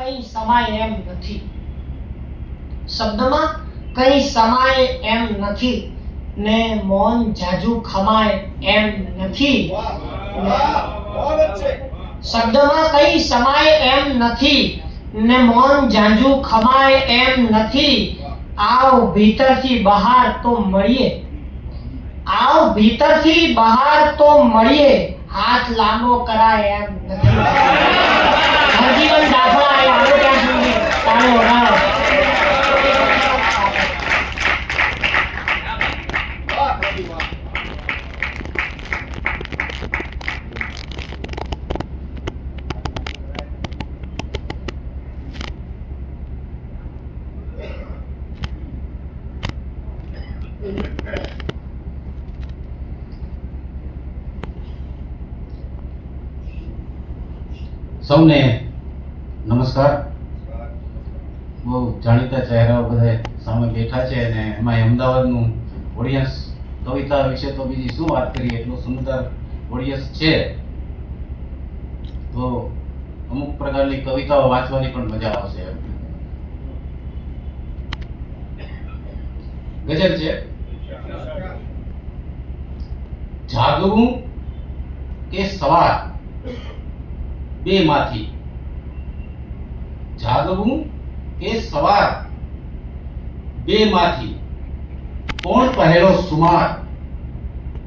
કંઈ સમાય એમ નથી. શબ્દમાં કંઈ સમાય એમ નથી ને મૌન જાજુ ખમાય એમ નથી. શબ્દમાં કંઈ સમાય એમ નથી ને મૌન જાજુ ખમાય એમ નથી. આવ ભીતરથી બહાર તો મળીએ, આવ ભીતરથી બહાર તો મળીએ, હાથ લાંબો કરાય એમ નથી. હરજીવન દાખલા આવે ત્યાં સુધી તાળો વગાડો. સૌને નમસ્કાર. બહુ જાણીતા ચહેરાઓ બધા સામે બેઠા છે અને એમાં અમદાવાદનું ઓડિયન્સ કવિતા વિશે તો બીજી શું વાત કરીએ, એટલું સુંદર ઓડિયન્સ છે તો અમુક પ્રકારની કવિતાઓ વાંચવાની પણ મજા આવશે. ગઝલ છે, જાગવું કે સવાર બે માંથી, જાગવું કે સવાર બે માંથી, કોણ પહેલો સુમાર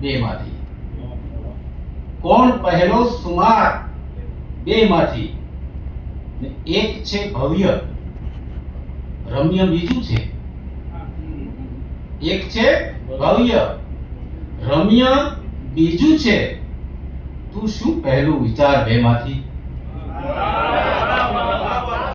બે માંથી, કોણ પહેલો સુમાર બે માંથી. એક છે ભવ્ય રમ્ય, બીજું છે, એક છે ભવ્ય રમ્ય બીજું છે, તું શું પહેલું વિચાર બે માંથી.